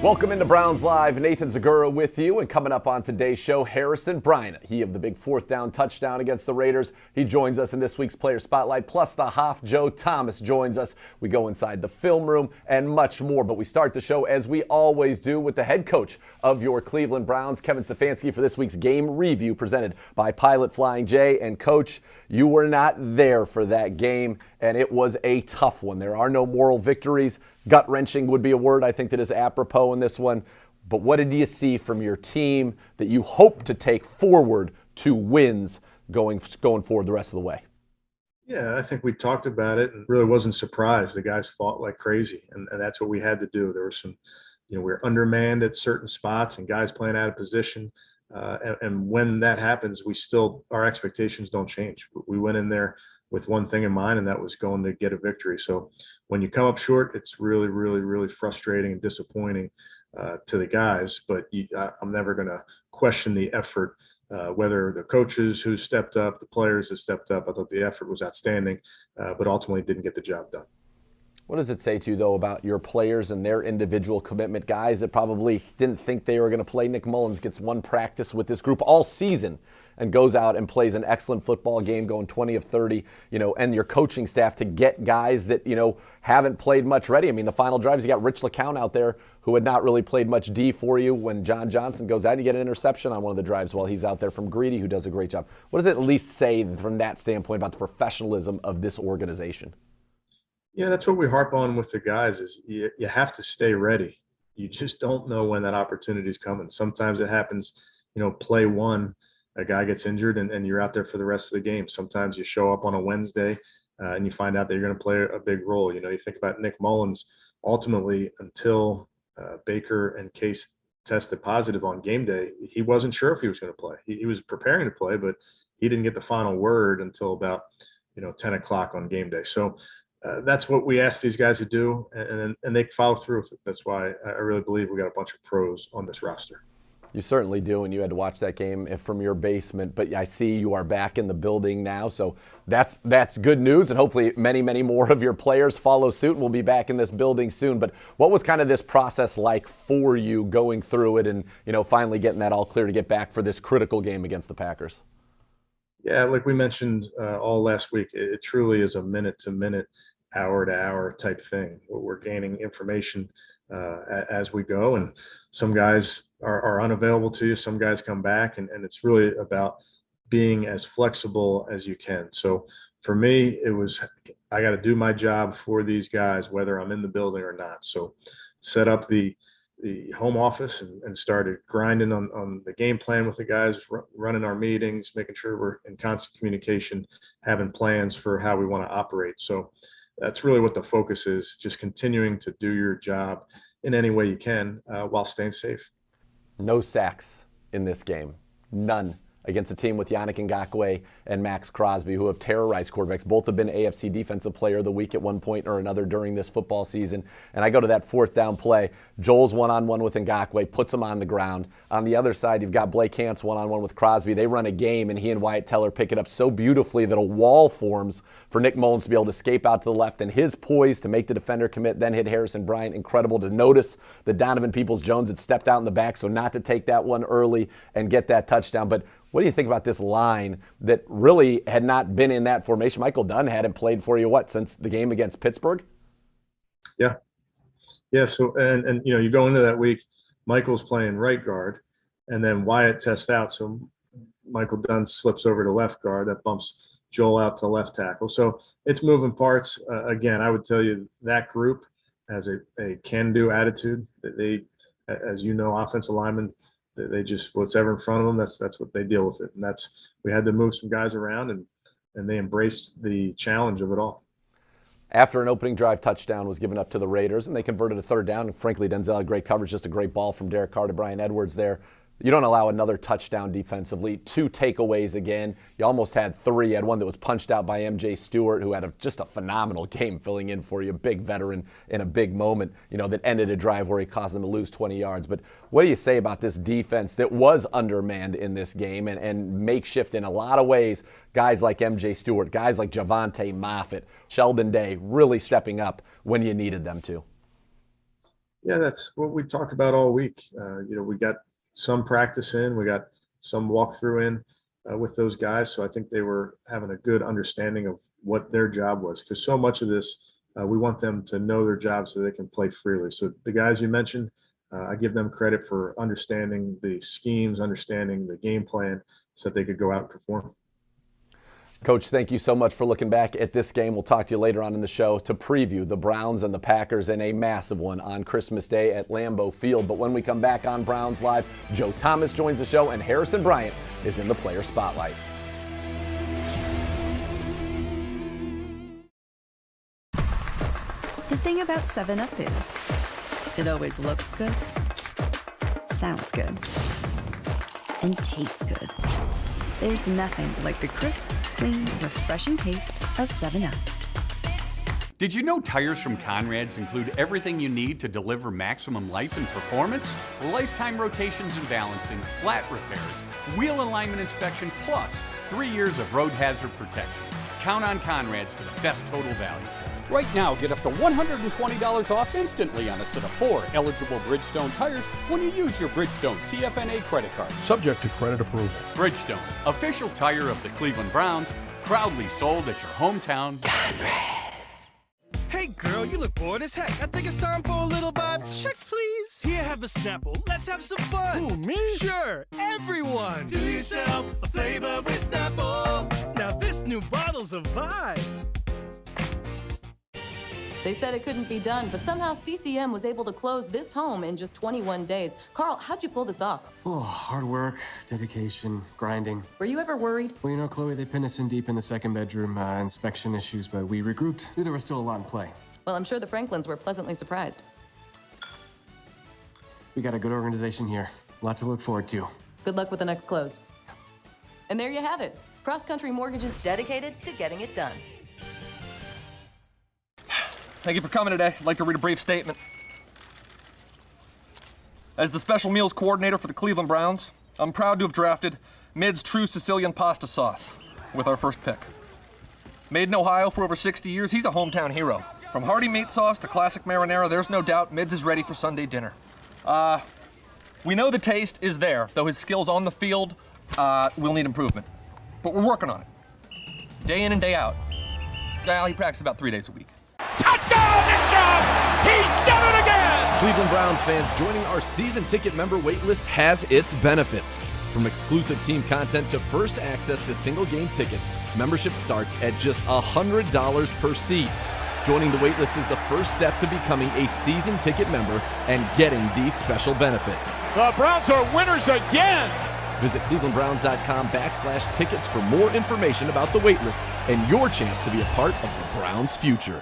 Welcome into Browns Live. Nathan Zegura with you. And coming up on today's show, Harrison Bryant. He of the big fourth down touchdown against the Raiders. He joins us in this week's Player Spotlight. Plus the Hoff, Joe Thomas, joins us. We go inside the film room and much more. But we start the show, as we always do, with the head coach of your Cleveland Browns, Kevin Stefanski, for this week's game review presented by Pilot Flying J. And Coach, you were not there for that game, and it was a tough one. There are no moral victories. Gut-wrenching would be a word I think that is apropos in this one. But what did you see from your team that you hope to take forward to wins going forward the rest of the way? Yeah, I think we talked about it and really wasn't surprised. The guys fought like crazy, and that's what we had to do. There were some, we were undermanned at certain spots and guys playing out of position. And when that happens, our expectations don't change. We went in there with one thing in mind, and that was going to get a victory. So when you come up short, it's really, really, really frustrating and disappointing to the guys. But I'm never going to question the effort, whether the coaches who stepped up, the players that stepped up. I thought the effort was outstanding, but ultimately didn't get the job done. What does it say to you, though, about your players and their individual commitment? Guys that probably didn't think they were going to play. Nick Mullins gets one practice with this group all season and goes out and plays an excellent football game, going 20 of 30, and your coaching staff to get guys that, haven't played much ready. I mean, the final drives, you got Rich LeCount out there who had not really played much D for you. When John Johnson goes out and you get an interception on one of the drives while he's out there from Greedy, who does a great job. What does it at least say from that standpoint about the professionalism of this organization? Yeah, that's what we harp on with the guys is you have to stay ready. You just don't know when that opportunity is coming. Sometimes it happens, play one, a guy gets injured and you're out there for the rest of the game. Sometimes you show up on a Wednesday and you find out that you're going to play a big role. You think about Nick Mullins, ultimately until Baker and Case tested positive on game day, he wasn't sure if he was going to play. He was preparing to play, but he didn't get the final word until about, 10 o'clock on game day. So that's what we asked these guys to do, and they follow through with it. That's why I really believe we got a bunch of pros on this roster. You certainly do, and you had to watch that game from your basement. But I see you are back in the building now, so that's good news, and hopefully many, many more of your players follow suit, and we'll be back in this building soon. But what was kind of this process like for you going through it and finally getting that all clear to get back for this critical game against the Packers? Yeah, like we mentioned all last week, it truly is a minute-to-minute, hour-to-hour type thing. We're gaining information as we go, and some guys are unavailable to you. Some guys come back, and it's really about being as flexible as you can. So for me, it was I got to do my job for these guys, whether I'm in the building or not. So set up the home office and started grinding on the game plan with the guys, running our meetings, making sure we're in constant communication, having plans for how we want to operate. So that's really what the focus is, just continuing to do your job in any way you can while staying safe. No sacks in this game. None. Against a team with Yannick Ngakoue and Max Crosby, who have terrorized quarterbacks. Both have been AFC Defensive Player of the Week at one point or another during this football season. And I go to that fourth down play. Joel's one-on-one with Ngakoue, puts him on the ground. On the other side, you've got Blake Hance one-on-one with Crosby. They run a game, and he and Wyatt Teller pick it up so beautifully that a wall forms for Nick Mullins to be able to escape out to the left. And his poise to make the defender commit, then hit Harrison Bryant. Incredible to notice that Donovan Peoples-Jones had stepped out in the back, so not to take that one early and get that touchdown. But what do you think about this line that really had not been in that formation? Michael Dunn hadn't played for you, since the game against Pittsburgh? Yeah. So, and you go into that week, Michael's playing right guard, and then Wyatt tests out. So Michael Dunn slips over to left guard. That bumps Joel out to left tackle. So it's moving parts. Again, I would tell you that group has a can-do attitude. That they, as you know, offensive linemen, they just whatever in front of them, that's what they deal with it. And we had to move some guys around, and they embraced the challenge of it all. After an opening drive touchdown was given up to the Raiders, and they converted a third down, and frankly, Denzel had great coverage, just a great ball from Derek Carr to Brian Edwards there. You don't allow another touchdown defensively. 2 takeaways again. You almost had 3. You had one that was punched out by M.J. Stewart, who had just a phenomenal game filling in for you, a big veteran in a big moment, that ended a drive where he caused them to lose 20 yards. But what do you say about this defense that was undermanned in this game and makeshift in a lot of ways? Guys like M.J. Stewart, guys like Javonte Moffitt, Sheldon Day really stepping up when you needed them to. Yeah, that's what we talked about all week. We got some practice in, we got some walkthrough in with those guys. So I think they were having a good understanding of what their job was, because so much of this, we want them to know their job so they can play freely. So the guys you mentioned, I give them credit for understanding the schemes, understanding the game plan so that they could go out and perform. Coach, thank you so much for looking back at this game. We'll talk to you later on in the show to preview the Browns and the Packers in a massive one on Christmas Day at Lambeau Field. But when we come back on Browns Live, Joe Thomas joins the show and Harrison Bryant is in the player spotlight. The thing about 7-Up is it always looks good, sounds good, and tastes good. There's nothing like the crisp, clean, refreshing taste of 7-Up. Did you know tires from Conrad's include everything you need to deliver maximum life and performance? Lifetime rotations and balancing, flat repairs, wheel alignment inspection, plus 3 years of road hazard protection. Count on Conrad's for the best total value. Right now, get up to $120 off instantly on a set of 4 eligible Bridgestone tires when you use your Bridgestone CFNA credit card. Subject to credit approval. Bridgestone, official tire of the Cleveland Browns, proudly sold at your hometown. Hey girl, you look bored as heck. I think it's time for a little vibe check, please. Here, have a Snapple. Let's have some fun. Who, me? Sure, everyone. Do yourself a flavor with Snapple. Now this new bottle's a vibe. They said it couldn't be done, but somehow CCM was able to close this home in just 21 days. Carl, how'd you pull this off? Oh, hard work, dedication, grinding. Were you ever worried? Well, you know, Chloe, they pinned us in deep in the second bedroom, inspection issues, but we regrouped. Knew there was still a lot in play. Well, I'm sure the Franklins were pleasantly surprised. We got a good organization here. A lot to look forward to. Good luck with the next close. And there you have it. Cross Country Mortgage is dedicated to getting it done. Thank you for coming today. I'd like to read a brief statement. As the special meals coordinator for the Cleveland Browns, I'm proud to have drafted Mid's True Sicilian Pasta Sauce with our first pick. Made in Ohio for over 60 years, he's a hometown hero. From hearty meat sauce to classic marinara, there's no doubt Mids is ready for Sunday dinner. We know the taste is there, though his skills on the field will need improvement. But we're working on it. Day in and day out. He practices about 3 days a week. Touchdown, Nick Chubb! He's done it again! Cleveland Browns fans, joining our season ticket member waitlist has its benefits. From exclusive team content to first access to single game tickets, membership starts at just $100 per seat. Joining the waitlist is the first step to becoming a season ticket member and getting these special benefits. The Browns are winners again! Visit clevelandbrowns.com/tickets for more information about the waitlist and your chance to be a part of the Browns' future.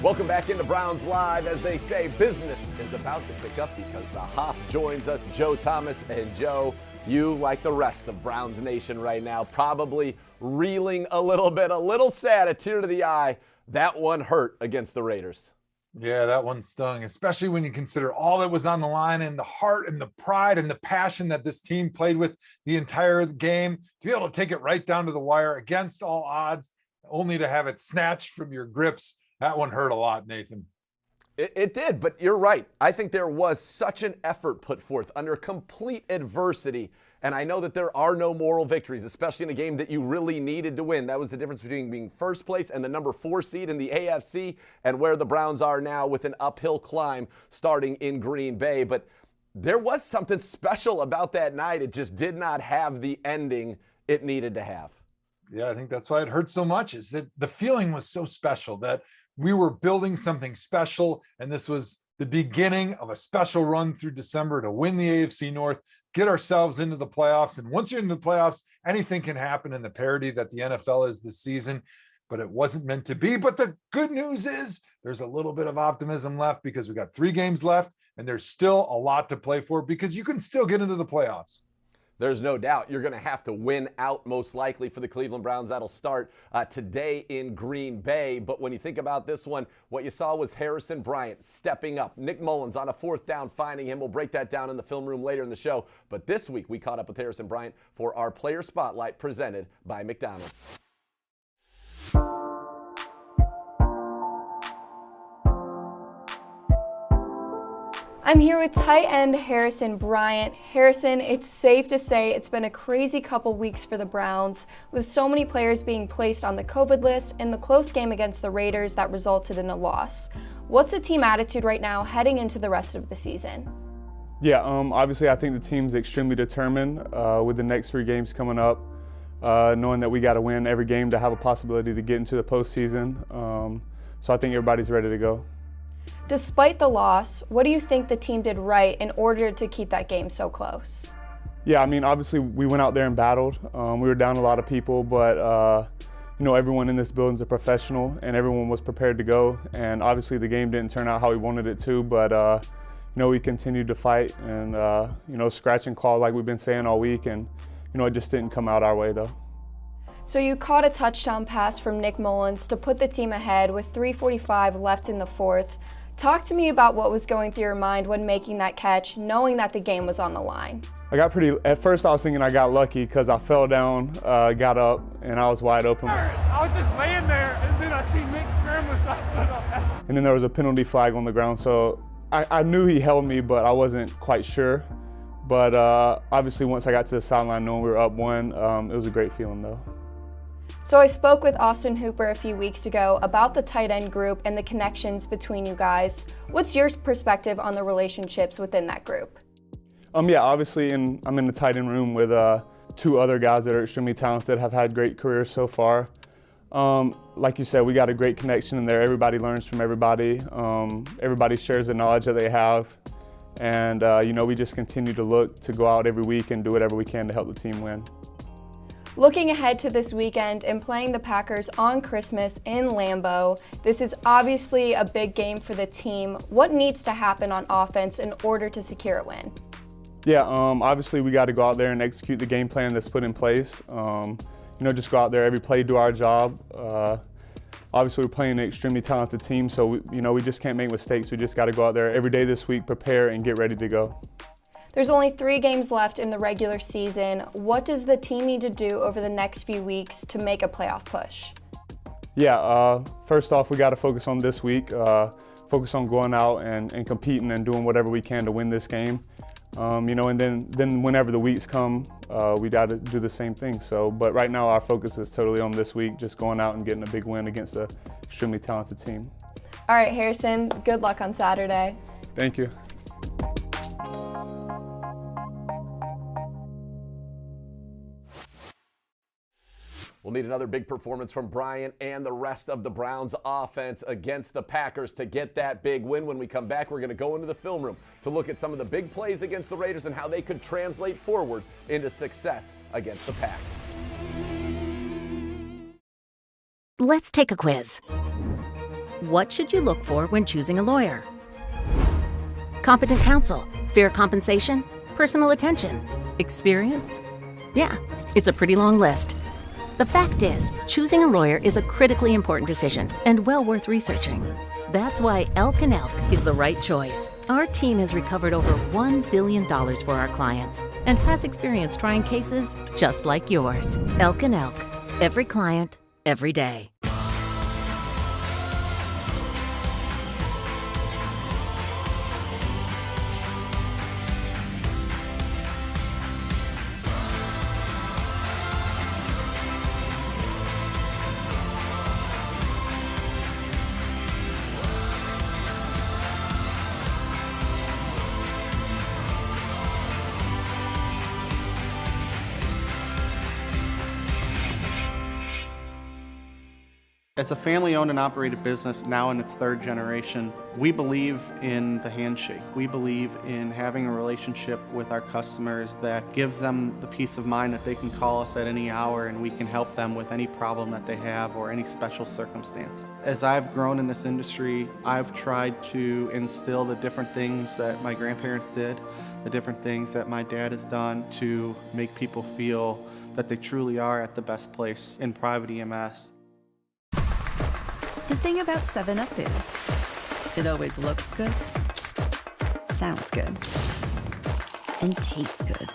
Welcome back into Browns Live. As they say, business is about to pick up because the Hoff joins us, Joe Thomas. And Joe, you, like the rest of Browns Nation right now, probably reeling a little bit, a little sad, a tear to the eye. That one hurt against the Raiders. Yeah, that one stung, especially when you consider all that was on the line and the heart and the pride and the passion that this team played with the entire game. To be able to take it right down to the wire against all odds, only to have it snatched from your grips. That one hurt a lot, Nathan. It did, but you're right. I think there was such an effort put forth under complete adversity. And I know that there are no moral victories, especially in a game that you really needed to win. That was the difference between being first place and the number 4 seed in the AFC and where the Browns are now with an uphill climb starting in Green Bay. But there was something special about that night. It just did not have the ending it needed to have. Yeah, I think that's why it hurt so much, is that the feeling was so special that we were building something special, and this was the beginning of a special run through December to win the AFC North, get ourselves into the playoffs. And once you're in the playoffs, anything can happen in the parity that the NFL is this season, but it wasn't meant to be. But the good news is there's a little bit of optimism left because we got 3 games left, and there's still a lot to play for because you can still get into the playoffs. There's no doubt you're going to have to win out most likely for the Cleveland Browns. That'll start today in Green Bay. But when you think about this one, what you saw was Harrison Bryant stepping up. Nick Mullins on a 4th down, finding him. We'll break that down in the film room later in the show. But this week we caught up with Harrison Bryant for our Player Spotlight presented by McDonald's. I'm here with tight end Harrison Bryant. Harrison, it's safe to say it's been a crazy couple weeks for the Browns, with so many players being placed on the COVID list and the close game against the Raiders that resulted in a loss. What's the team attitude right now heading into the rest of the season? Yeah, obviously I think the team's extremely determined with the next 3 games coming up, knowing that we got to win every game to have a possibility to get into the postseason. So I think everybody's ready to go. Despite the loss, what do you think the team did right in order to keep that game so close? Yeah, I mean, obviously we went out there and battled. We were down a lot of people, but you know, everyone in this building's a professional and everyone was prepared to go. And obviously the game didn't turn out how we wanted it to, but you know, we continued to fight and you know, scratch and claw like we've been saying all week, and you know, it just didn't come out our way though. So you caught a touchdown pass from Nick Mullins to put the team ahead with 3:45 left in the fourth. Talk to me about what was going through your mind when making that catch, knowing that the game was on the line. At first I was thinking I got lucky because I fell down, got up, and I was wide open. I was just laying there, and then I see Nick scrambling, so I stood up. And then there was a penalty flag on the ground, so I knew he held me, but I wasn't quite sure. But obviously once I got to the sideline knowing we were up 1, it was a great feeling though. So I spoke with Austin Hooper a few weeks ago about the tight end group and the connections between you guys. What's your perspective on the relationships within that group? Yeah, obviously I'm in the tight end room with 2 other guys that are extremely talented, have had great careers so far. Like you said, we got a great connection in there. Everybody learns from everybody. Everybody shares the knowledge that they have. And you know, we just continue to look to go out every week and do whatever we can to help the team win. Looking ahead to this weekend and playing the Packers on Christmas in Lambeau, this is obviously a big game for the team. What needs to happen on offense in order to secure a win? Yeah, obviously we got to go out there and execute the game plan that's put in place. You know, just go out there every play, do our job. Obviously we're playing an extremely talented team, so you know, we just can't make mistakes. We just got to go out there every day this week, prepare, and get ready to go. There's only 3 games left in the regular season. What does the team need to do over the next few weeks to make a playoff push? Yeah, first off, we got to focus on this week, focus on going out and competing and doing whatever we can to win this game. You know, and then whenever the weeks come, we got to do the same thing. So, but right now our focus is totally on this week, just going out and getting a big win against an extremely talented team. All right, Harrison, good luck on Saturday. Thank you. We'll need another big performance from Bryant and the rest of the Browns offense against the Packers to get that big win. When we come back, we're going to go into the film room to look at some of the big plays against the Raiders and how they could translate forward into success against the Pack. Let's take a quiz. What should you look for when choosing a lawyer? Competent counsel, fair compensation, personal attention, experience? Yeah, it's a pretty long list. The fact is, choosing a lawyer is a critically important decision and well worth researching. That's why Elk & Elk is the right choice. Our team has recovered over $1 billion for our clients and has experience trying cases just like yours. Elk & Elk. Every client, every day. As a family-owned and operated business now in its 3rd generation, we believe in the handshake. We believe in having a relationship with our customers that gives them the peace of mind that they can call us at any hour and we can help them with any problem that they have or any special circumstance. As I've grown in this industry, I've tried to instill the different things that my grandparents did, the different things that my dad has done to make people feel that they truly are at the best place in private EMS. The thing about 7-Up is, it always looks good, sounds good, and tastes good.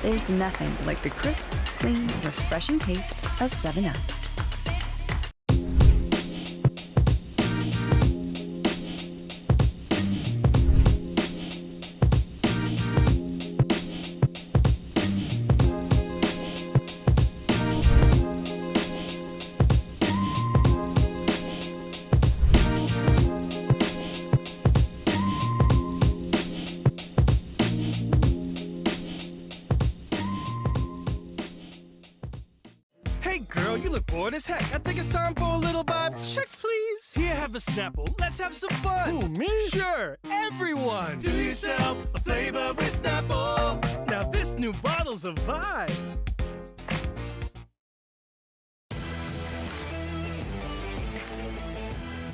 There's nothing like the crisp, clean, refreshing taste of 7-Up. bored as heck. I think it's time for a little vibe check, please. Here, have a Snapple. Let's have some fun. Who, me? Sure, everyone. Do yourself a flavor with Snapple. Now this new bottle's a vibe.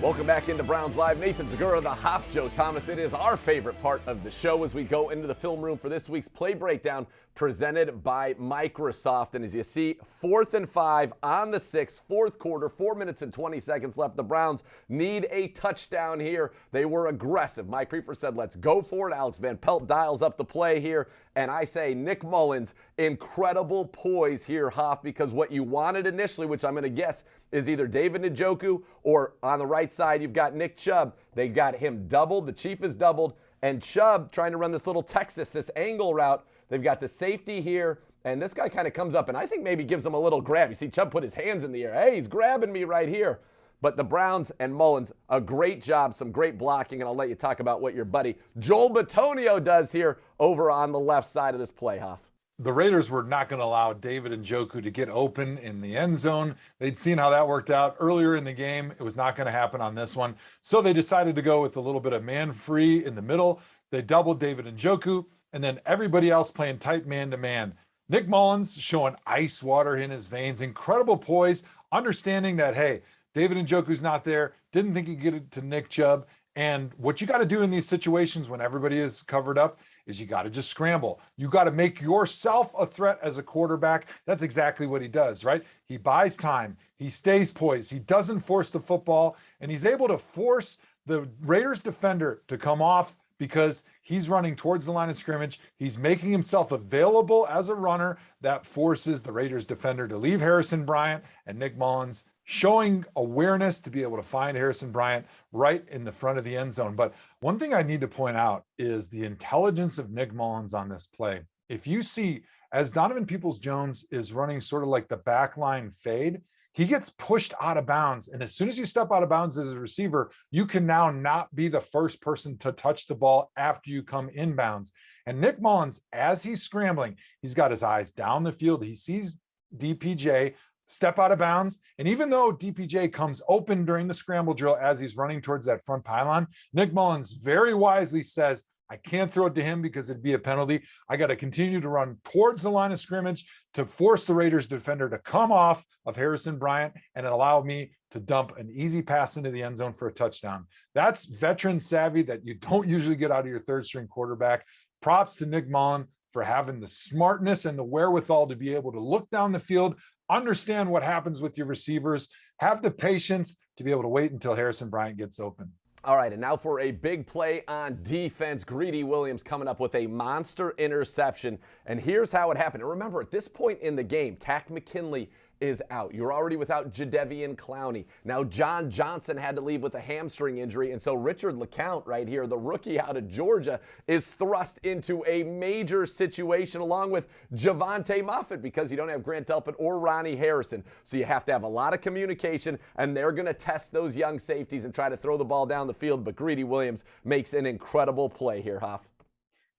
Welcome back into Browns Live. Nathan Zegura, the Hoff, Joe Thomas. It is our favorite part of the show as we go into the film room for this week's play breakdown presented by Microsoft. And as you see, 4th and 5 on the 6th, fourth quarter, 4 minutes and 20 seconds left. The Browns need a touchdown here. They were aggressive. Mike Prefer said, let's go for it. Alex Van Pelt dials up the play here. And I say, Nick Mullins, incredible poise here, Hoff, because what you wanted initially, which I'm going to guess is either David Njoku or on the right side, you've got Nick Chubb. They got him doubled. The Chief is doubled. And Chubb trying to run this little Texas, this angle route. They've got the safety here. And this guy kind of comes up and I think maybe gives him a little grab. You see Chubb put his hands in the air. Hey, he's grabbing me right here. But the Browns and Mullins, a great job, some great blocking. And I'll let you talk about what your buddy Joel Bitonio does here over on the left side of this play, Hoff. The Raiders were not going to allow David Njoku to get open in the end zone. They'd seen how that worked out earlier in the game. It was not going to happen on this one. So they decided to go with a little bit of man free in the middle. They doubled David Njoku, and then everybody else playing tight man-to-man. Nick Mullins showing ice water in his veins, incredible poise, understanding that, hey, David Njoku's not there, didn't think he'd get it to Nick Chubb. And what you got to do in these situations when everybody is covered up is you got to just scramble. You got to make yourself a threat as a quarterback. That's exactly what he does, right? He buys time. He stays poised. He doesn't force the football, and he's able to force the Raiders defender to come off because he's running towards the line of scrimmage. He's making himself available as a runner that forces the Raiders defender to leave Harrison Bryant, and Nick Mullins showing awareness to be able to find Harrison Bryant right in the front of the end zone. But one thing I need to point out is the intelligence of Nick Mullins on this play. If you see, as Donovan Peoples-Jones is running sort of like the backline fade, he gets pushed out of bounds. And as soon as you step out of bounds as a receiver, you can now not be the first person to touch the ball after you come inbounds. And Nick Mullins, as he's scrambling, he's got his eyes down the field. He sees DPJ step out of bounds. And even though DPJ comes open during the scramble drill as he's running towards that front pylon, Nick Mullins very wisely says, I can't throw it to him because it'd be a penalty. I got to continue to run towards the line of scrimmage to force the Raiders defender to come off of Harrison Bryant and allow me to dump an easy pass into the end zone for a touchdown. That's veteran savvy that you don't usually get out of your third string quarterback. Props to Nick Mullins for having the smartness and the wherewithal to be able to look down the field, understand what happens with your receivers, have the patience to be able to wait until Harrison Bryant gets open. All right, and now for a big play on defense. Greedy Williams coming up with a monster interception. And here's how it happened. And remember, at this point in the game, Tack McKinley is out. You're already without Jadeveon Clowney. Now John Johnson had to leave with a hamstring injury, and so Richard LeCount right here, the rookie out of Georgia, is thrust into a major situation along with Javonte Moffitt because you don't have Grant Delpit or Ronnie Harrison. So you have to have a lot of communication, and they're going to test those young safeties and try to throw the ball down the field, but Greedy Williams makes an incredible play here, Hoff.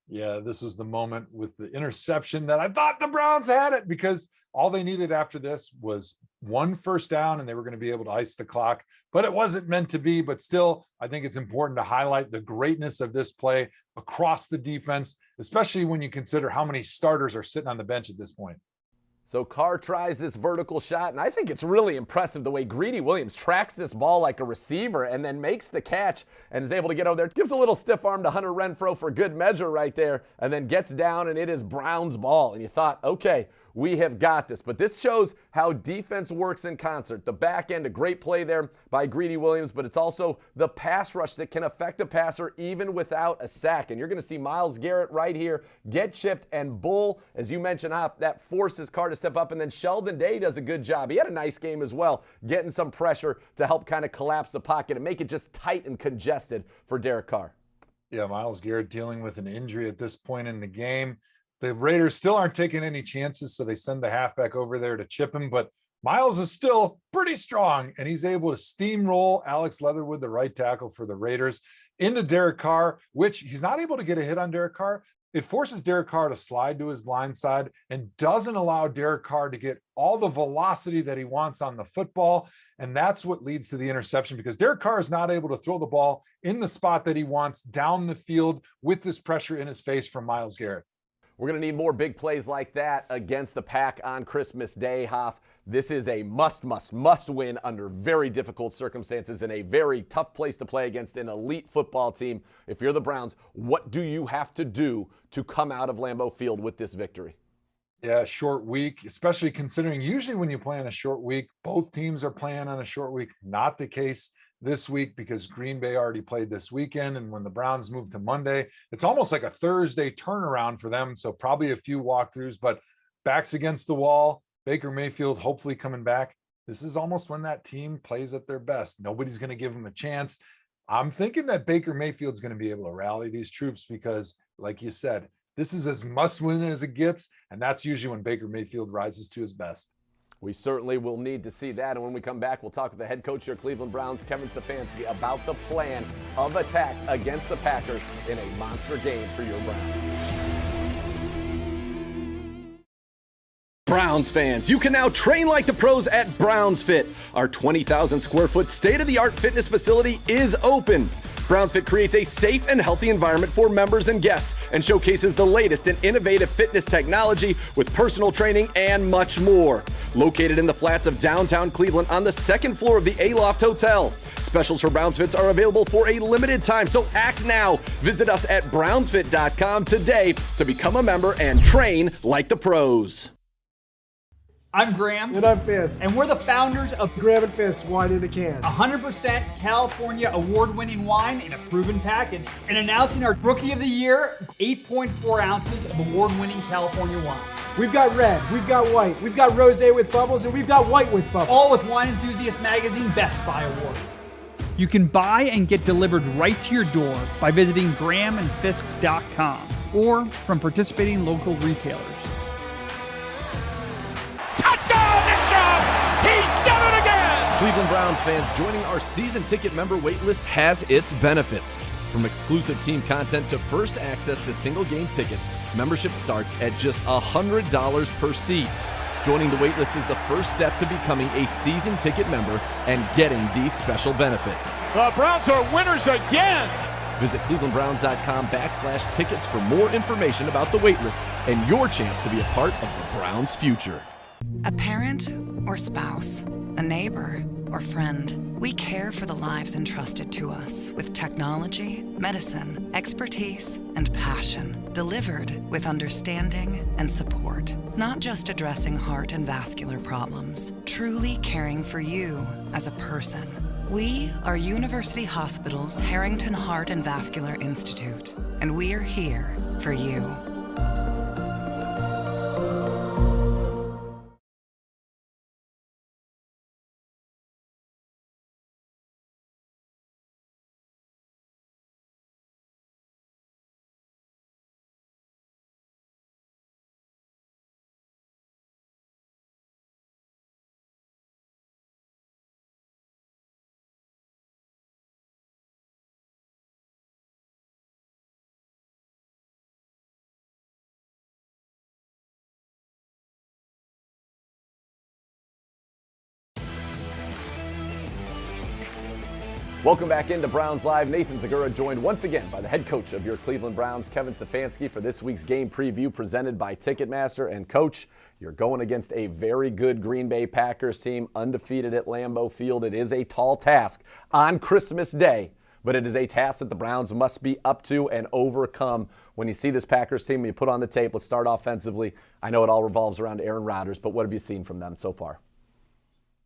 Yeah, this was the moment with the interception that I thought the Browns had it, because all they needed after this was one first down and they were going to be able to ice the clock, but it wasn't meant to be. But still, I think it's important to highlight the greatness of this play across the defense, especially when you consider how many starters are sitting on the bench at this point. So Carr tries this vertical shot, and I think it's really impressive the way Greedy Williams tracks this ball like a receiver and then makes the catch and is able to get over there. Gives a little stiff arm to Hunter Renfrow for good measure right there, and then gets down, and it is Brown's ball. And you thought, okay, we have got this. But this shows how defense works in concert. The back end, a great play there by Greedy Williams, but it's also the pass rush that can affect a passer even without a sack. And you're going to see Myles Garrett right here get chipped, and Bull, as you mentioned, that forces Carr to step up. And then Sheldon Day does a good job. He had a nice game as well, getting some pressure to help kind of collapse the pocket and make it just tight and congested for Derek Carr. Yeah, Myles Garrett dealing with an injury at this point in the game. The Raiders still aren't taking any chances, so they send the halfback over there to chip him. But Myles is still pretty strong, and he's able to steamroll Alex Leatherwood, the right tackle for the Raiders, into Derek Carr, which he's not able to get a hit on Derek Carr, it forces Derek Carr to slide to his blind side and doesn't allow Derek Carr to get all the velocity that he wants on the football. And that's what leads to the interception, because Derek Carr is not able to throw the ball in the spot that he wants down the field with this pressure in his face from Myles Garrett. We're going to need more big plays like that against the Pack on Christmas Day, Hoff. This is a must win under very difficult circumstances in a very tough place to play against an elite football team. If you're the Browns, what do you have to do to come out of Lambeau Field with this victory? Yeah, short week, especially considering usually when you play on a short week, both teams are playing on a short week. Not the case this week because Green Bay already played this weekend. And when the Browns moved to Monday, it's almost like a Thursday turnaround for them. So probably a few walkthroughs, but backs against the wall. Baker Mayfield hopefully coming back. This is almost when that team plays at their best. Nobody's going to give them a chance. I'm thinking that Baker Mayfield's going to be able to rally these troops because, like you said, this is as must win as it gets. And that's usually when Baker Mayfield rises to his best. We certainly will need to see that. And when we come back, we'll talk with the head coach of your Cleveland Browns, Kevin Stefanski, about the plan of attack against the Packers in a monster game for your Browns. Browns fans, you can now train like the pros at Browns Fit. Our 20,000 square foot state-of-the-art fitness facility is open. Browns Fit creates a safe and healthy environment for members and guests and showcases the latest in innovative fitness technology with personal training and much more. Located in the flats of downtown Cleveland on the second floor of the Aloft Hotel. Specials for Browns Fits are available for a limited time, so act now. Visit us at brownsfit.com today to become a member and train like the pros. I'm Graham. And I'm Fisk. And we're the founders of Graham and Fisk Wine in a Can. 100% California award-winning wine in a proven package. And announcing our Rookie of the Year, 8.4 ounces of award-winning California wine. We've got red, we've got white, we've got rosé with bubbles, and we've got white with bubbles. All with Wine Enthusiast Magazine Best Buy Awards. You can buy and get delivered right to your door by visiting grahamandfisk.com or from participating local retailers. Cleveland Browns fans, joining our season ticket member waitlist has its benefits. From exclusive team content to first access to single game tickets, membership starts at just $100 per seat. Joining the waitlist is the first step to becoming a season ticket member and getting these special benefits. The Browns are winners again! Visit clevelandbrowns.com/tickets for more information about the waitlist and your chance to be a part of the Browns' future. A parent or spouse, a neighbor or friend, we care for the lives entrusted to us with technology, medicine, expertise, and passion, delivered with understanding and support. Not just addressing heart and vascular problems, truly caring for you as a person. We are University Hospital's Harrington Heart and Vascular Institute, and we are here for you. Welcome back into Browns Live. Nathan Zegura joined once again by the head coach of your Cleveland Browns, Kevin Stefanski, for this week's game preview presented by Ticketmaster. And Coach, you're going against a very good Green Bay Packers team, undefeated at Lambeau Field. It is a tall task on Christmas Day, but it is a task that the Browns must be up to and overcome. When you see this Packers team, you put on the tape, let's start offensively. I know it all revolves around Aaron Rodgers, but what have you seen from them so far?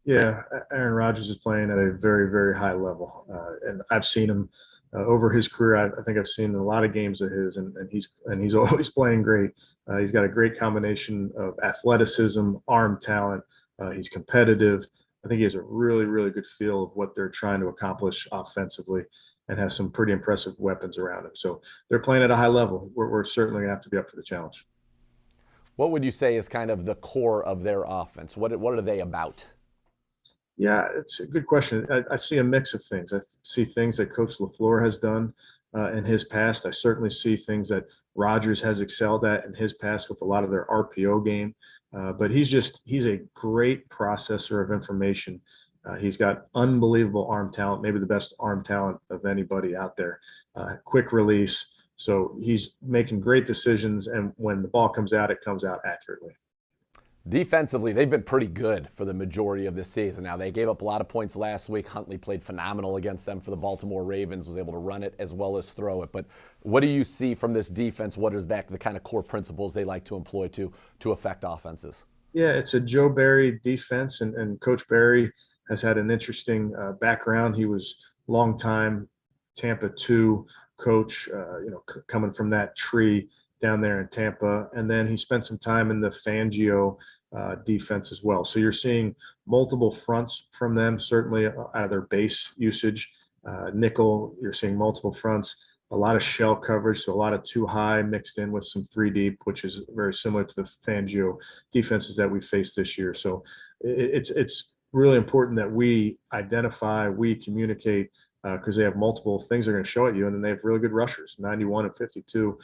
Yeah, Aaron Rodgers is playing at a very, very high level. And I've seen him over his career. I think I've seen a lot of games of his, and he's always playing great. He's got a great combination of athleticism, arm talent. He's competitive. I think he has a really, really good feel of what they're trying to accomplish offensively and has some pretty impressive weapons around him. So they're playing at a high level. We're certainly going to have to be up for the challenge. What would you say is kind of the core of their offense? What are they about? Yeah, it's a good question. I see a mix of things. I see things that Coach LaFleur has done in his past. I certainly see things that Rodgers has excelled at in his past with a lot of their RPO game. But he's a great processor of information. He's got unbelievable arm talent, maybe the best arm talent of anybody out there. Quick release. So he's making great decisions, and when the ball comes out, it comes out accurately. Defensively, they've been pretty good for the majority of this season. Now, they gave up a lot of points last week. Huntley played phenomenal against them for the Baltimore Ravens, was able to run it as well as throw it. But what do you see from this defense? What is that, the kind of core principles they like to employ to affect offenses? Yeah, it's a Joe Barry defense, and Coach Barry has had an interesting background. He was longtime Tampa 2 coach, coming from that tree down there in Tampa. And then he spent some time in the Fangio defense as well. So you're seeing multiple fronts from them, certainly out of their base usage. Nickel, you're seeing multiple fronts, a lot of shell coverage, so a lot of 2 high mixed in with some 3 deep, which is very similar to the Fangio defenses that we faced this year. So it's really important that we identify, we communicate, because they have multiple things they're going to show at you, and then they have really good rushers. 91 and 52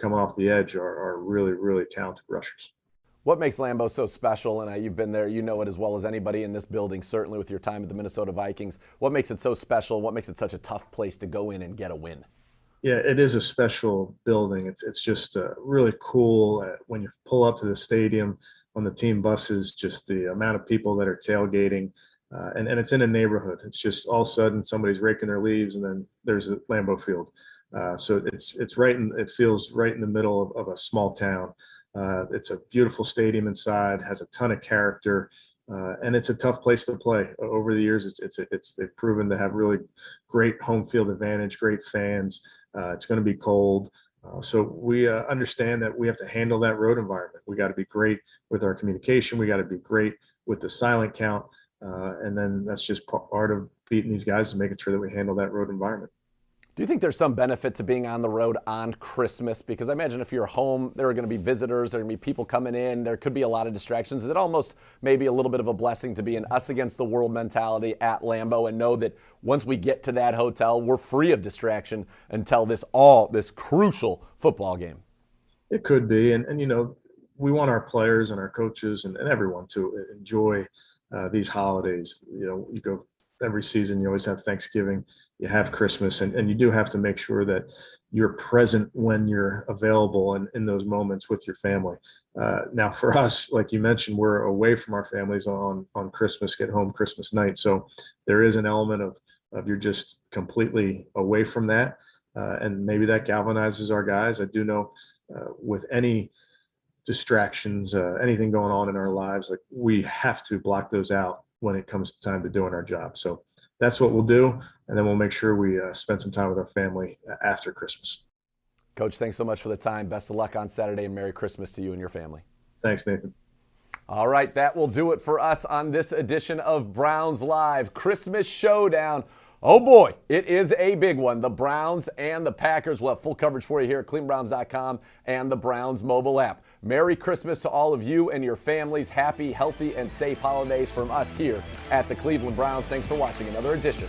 coming off the edge are really, really talented rushers. What makes Lambeau so special, and you've been there, you know it as well as anybody in this building, certainly with your time at the Minnesota Vikings. What makes it so special? What makes it such a tough place to go in and get a win? Yeah, it is a special building. It's just really cool when you pull up to the stadium on the team buses, just the amount of people that are tailgating. And it's in a neighborhood. It's just all of a sudden somebody's raking their leaves, and then there's a Lambeau Field. So it feels right in the middle of a small town. It's a beautiful stadium inside, has a ton of character, and it's a tough place to play. Over the years, they've proven to have really great home field advantage, great fans. It's going to be cold. So we understand that we have to handle that road environment. We got to be great with our communication. We got to be great with the silent count. And then that's just part of beating these guys, and making sure that we handle that road environment. Do you think there's some benefit to being on the road on Christmas? Because I imagine if you're home, there are going to be visitors, there are going to be people coming in, there could be a lot of distractions. Is it almost maybe a little bit of a blessing to be an us against the world mentality at Lambeau and know that once we get to that hotel, we're free of distraction until this crucial football game? It could be. And we want our players and our coaches and everyone to enjoy these holidays. You go every season, you always have Thanksgiving, you have Christmas, and you do have to make sure that you're present when you're available and in those moments with your family. Now for us, like you mentioned, we're away from our families on Christmas, get home Christmas night. So there is an element of you're just completely away from that. And maybe that galvanizes our guys. I do know with any distractions, anything going on in our lives, like we have to block those out when it comes to time to doing our job. So that's what we'll do. And then we'll make sure we spend some time with our family after Christmas. Coach, thanks so much for the time. Best of luck on Saturday, and Merry Christmas to you and your family. Thanks, Nathan. All right, that will do it for us on this edition of Browns Live Christmas Showdown. Oh boy, it is a big one. The Browns and the Packers. We'll have full coverage for you here at clevelandbrowns.com and the Browns mobile app. Merry Christmas to all of you and your families. Happy, healthy, and safe holidays from us here at the Cleveland Browns. Thanks for watching another edition